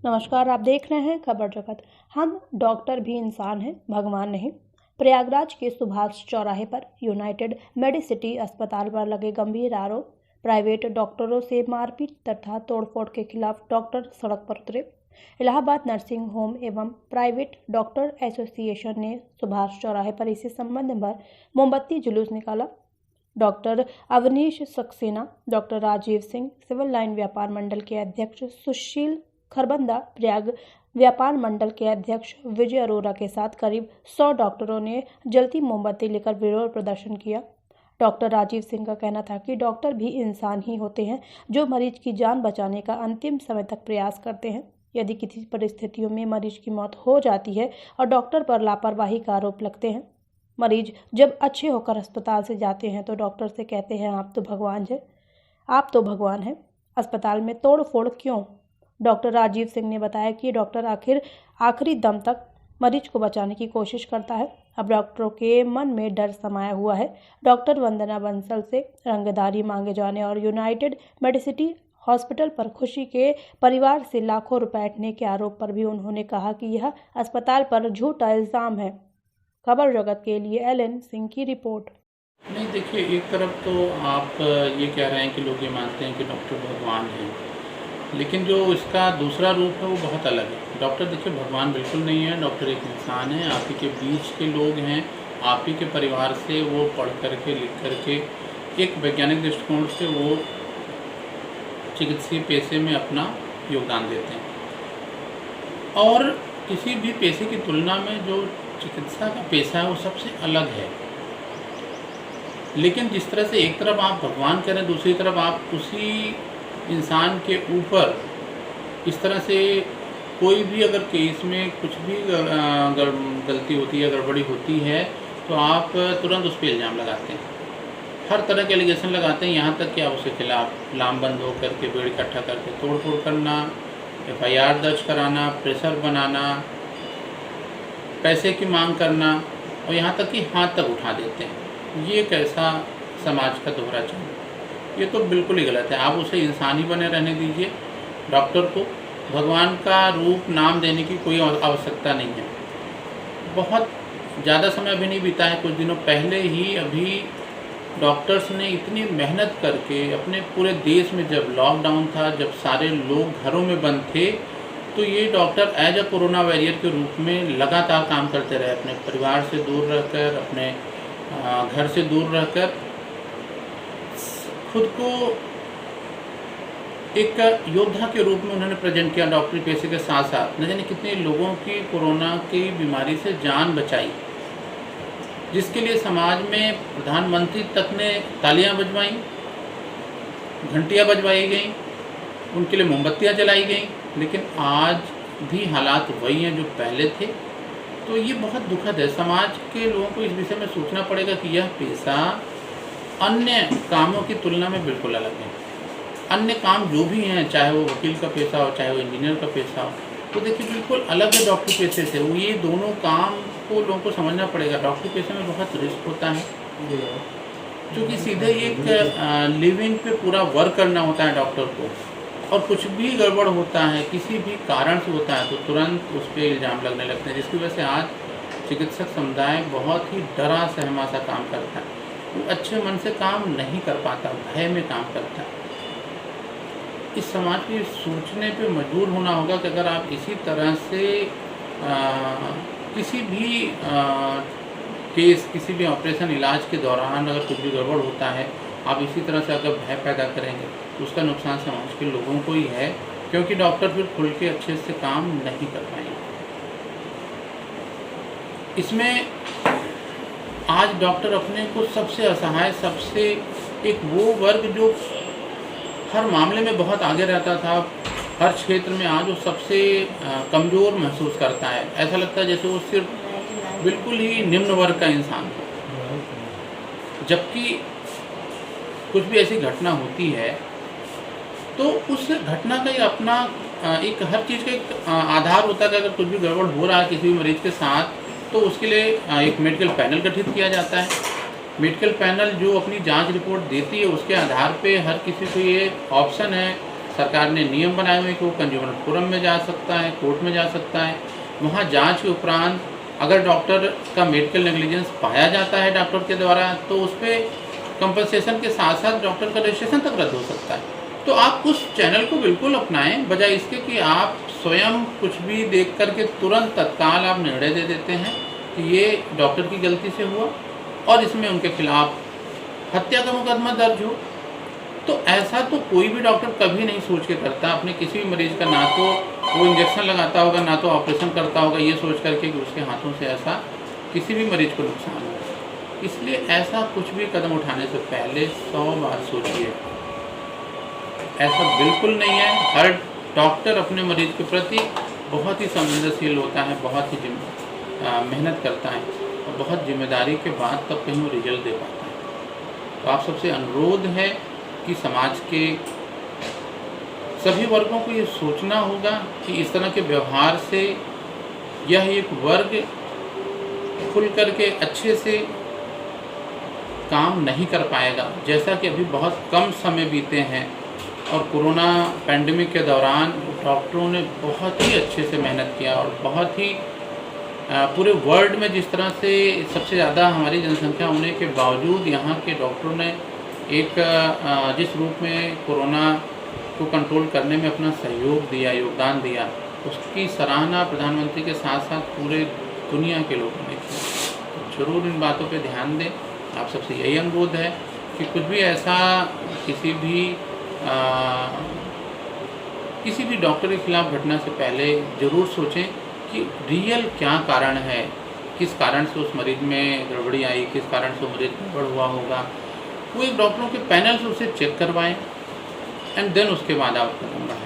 नमस्कार, आप देख रहे हैं खबर जगत। हम डॉक्टर भी इंसान हैं, भगवान नहीं। प्रयागराज के सुभाष चौराहे पर यूनाइटेड मेडिसिटी अस्पताल पर लगे गंभीर आरोप। प्राइवेट डॉक्टरों से मारपीट तथा तोड़फोड़ के खिलाफ डॉक्टर सड़क पर उतरे। इलाहाबाद नर्सिंग होम एवं प्राइवेट डॉक्टर एसोसिएशन ने सुभाष चौराहे पर इसी संबंध में मोमबत्ती जुलूस निकाला। Doctor Avnish Saxena, doctor Rajiv Singh, civil line व्यापार मंडल के अध्यक्ष सुशील खरबंदा, प्रयाग व्यापार मंडल के अध्यक्ष विजय अरोरा के साथ करीब 100 डॉक्टरों ने जलती मोमबत्ती लेकर विरोध प्रदर्शन किया। डॉक्टर राजीव सिंह का कहना था कि डॉक्टर भी इंसान ही होते हैं जो मरीज की जान बचाने का अंतिम समय तक प्रयास करते हैं। यदि किसी परिस्थितियों में मरीज की मौत हो जाती है और डॉक्टर पर लापरवाही का आरोप लगते हैं, मरीज जब अच्छे होकर अस्पताल से जाते हैं तो डॉक्टर से कहते हैं आप तो भगवान हैं, अस्पताल में तोड़ फोड़ क्यों? डॉक्टर राजीव सिंह ने बताया कि डॉक्टर आखिरी दम तक मरीज को बचाने की कोशिश करता है। अब डॉक्टरों के मन में डर समाया हुआ है। डॉक्टर वंदना बंसल से रंगदारी मांगे जाने और यूनाइटेड मेडिसिटी हॉस्पिटल पर खुशी के परिवार से लाखों रुपए ऐंठने के आरोप पर भी उन्होंने कहा कि यह अस्पताल पर झूठा इल्जाम है। खबर जगत के लिए एलएन सिंह की रिपोर्ट। नहीं, देखिए, एक तरफ तो आप ये कह रहे हैं कि लोग ये मानते हैं कि डॉक्टर भगवान हैं, लेकिन जो इसका दूसरा रूप है वो बहुत अलग है। डॉक्टर देखिए भगवान बिल्कुल नहीं है। डॉक्टर एक इंसान है, आप ही के बीच के लोग हैं, आप ही के परिवार से वो पढ़ करके लिख करके एक वैज्ञानिक दृष्टिकोण से वो चिकित्सीय पेशे में अपना योगदान देते हैं। और किसी भी पेशे की तुलना में जो चिकित्सा का पेशा है वो सबसे अलग है। लेकिन जिस तरह से एक तरफ आप भगवान कह रहे हैं, दूसरी तरफ आप उसी इंसान के ऊपर इस तरह से कोई भी अगर केस में कुछ भी गलती होती है, गड़बड़ी होती है, तो आप तुरंत उस पर इल्ज़ाम लगाते हैं, हर तरह के एलिगेशन लगाते हैं। यहाँ तक कि आप उसके खिलाफ लामबंद होकर के भीड़ इकट्ठा करके तोड़-फोड़ करना, FIR दर्ज कराना, प्रेशर बनाना, पैसे की मांग करना और यहाँ तक कि हाथ तक उठा देते हैं। ये कैसा समाज का दोहरा चलन? ये तो बिल्कुल ही गलत है। आप उसे इंसान ही बने रहने दीजिए। डॉक्टर को भगवान का रूप नाम देने की कोई आवश्यकता नहीं है। बहुत ज़्यादा समय अभी नहीं बीता है, कुछ दिनों पहले ही अभी डॉक्टर्स ने इतनी मेहनत करके अपने पूरे देश में, जब लॉकडाउन था, जब सारे लोग घरों में बंद थे, तो ये doctor as a corona warrior के रूप में लगातार काम करते रहे। अपने परिवार से दूर रहकर, अपने घर से दूर रहकर खुद को एक योद्धा के रूप में उन्होंने प्रेजेंट किया। डॉक्टरी पेशे के साथ साथ न जाने कितने लोगों की कोरोना की बीमारी से जान बचाई, जिसके लिए समाज में प्रधानमंत्री तक ने तालियां बजवाई, घंटियां बजवाई गई, उनके लिए मोमबत्तियां जलाई गई। लेकिन आज भी हालात वही हैं जो पहले थे। तो ये बहुत दुखद है। समाज के लोगों को इस विषय में सोचना पड़ेगा कि यह पेशा अन्य कामों की तुलना में बिल्कुल अलग है। अन्य काम जो भी हैं, चाहे वो वकील का पेशा हो, चाहे वो इंजीनियर का पेशा हो, तो देखिए बिल्कुल अलग है डॉक्टरी पेशे से। वो ये दोनों काम को लोगों को समझना पड़ेगा। डॉक्टरी पेशे में बहुत रिस्क होता है, क्योंकि सीधे एक लिविंग पे पूरा वर्क करना होता है डॉक्टर को, और कुछ भी गड़बड़ होता है, किसी भी कारण से होता है, तो तुरंत उस पर इल्ज़ाम लगने लगते हैं, जिसकी वजह से आज चिकित्सक समुदाय बहुत ही डरा सहमा सा काम करता है। वो अच्छे मन से काम नहीं कर पाता, भय में काम करता है। इस समाज के सोचने पे मजबूर होना होगा कि अगर आप इसी तरह से किसी भी केस, किसी भी ऑपरेशन, इलाज के दौरान अगर कुछ भी गड़बड़ होता है, आप इसी तरह से अगर भय पैदा करेंगे तो उसका नुकसान समाज के लोगों को ही है, क्योंकि डॉक्टर फिर खुल के अच्छे से काम नहीं कर पाएंगे। इसमें आज डॉक्टर अपने को सबसे असहाय, सबसे एक वो वर्ग जो हर मामले में बहुत आगे रहता था, हर क्षेत्र में, आज वो सबसे कमज़ोर महसूस करता है। ऐसा लगता है जैसे वो सिर्फ बिल्कुल ही निम्न वर्ग का इंसान था। जबकि कुछ भी ऐसी घटना होती है तो उस घटना का ही अपना एक हर चीज़ का एक आधार होता है कि अगर कुछ भी गड़बड़ हो रहा है किसी भी मरीज़ के साथ, तो उसके लिए एक मेडिकल पैनल गठित किया जाता है। मेडिकल पैनल जो अपनी जांच रिपोर्ट देती है, उसके आधार पे हर किसी को ये ऑप्शन है सरकार ने नियम बनाए हुए कि वो कंज्यूमर फोरम में जा सकता है, कोर्ट में जा सकता है। वहाँ जांच के उपरांत अगर डॉक्टर का मेडिकल नेग्लिजेंस पाया जाता है डॉक्टर के द्वारा, तो उस पर कंपनसेशन के साथ साथ डॉक्टर का रजिस्ट्रेशन तक रद्द हो सकता है। तो आप उस चैनल को बिल्कुल अपनाएं, बजाय इसके कि आप स्वयं कुछ भी देख करके तुरंत तत्काल आप निर्णय दे देते हैं कि ये डॉक्टर की गलती से हुआ और इसमें उनके खिलाफ हत्या का मुकदमा दर्ज हो। तो ऐसा तो कोई भी डॉक्टर कभी नहीं सोच के करता अपने किसी भी मरीज़ का, ना तो वो इंजेक्शन लगाता होगा, ना तो ऑपरेशन करता होगा ये सोच करके कि उसके हाथों से ऐसा किसी भी मरीज़ को नुकसान हो। इसलिए ऐसा कुछ भी कदम उठाने से पहले 100 बार सोचिए। ऐसा बिल्कुल नहीं है। हर डॉक्टर अपने मरीज़ के प्रति बहुत ही संवेदनशील होता है, बहुत ही मेहनत करता है और बहुत जिम्मेदारी के बाद तब कहीं वो रिजल्ट दे पाता है। तो आप सबसे अनुरोध है कि समाज के सभी वर्गों को ये सोचना होगा कि इस तरह के व्यवहार से यह एक वर्ग खुल करके अच्छे से काम नहीं कर पाएगा। जैसा कि अभी बहुत कम समय बीते हैं और कोरोना पैंडेमिक के दौरान डॉक्टरों ने बहुत ही अच्छे से मेहनत किया और बहुत ही पूरे वर्ल्ड में जिस तरह से सबसे ज़्यादा हमारी जनसंख्या होने के बावजूद यहाँ के डॉक्टरों ने एक जिस रूप में कोरोना को कंट्रोल करने में अपना सहयोग दिया, योगदान दिया, उसकी सराहना प्रधानमंत्री के साथ साथ पूरे दुनिया के लोगों ने की। तो ज़रूर इन बातों पे ध्यान दें। आप सबसे यही अनुरोध है कि कुछ भी ऐसा किसी भी डॉक्टर के खिलाफ घटना से पहले ज़रूर सोचें कि रियल क्या कारण है, किस कारण से उस मरीज़ में गड़बड़ी आई, किस कारण से वो मरीज़ गड़बड़ हुआ होगा। वो एक डॉक्टरों के पैनल से उसे चेक करवाएं एंड देन उसके बाद आप कदम बढ़ाएं।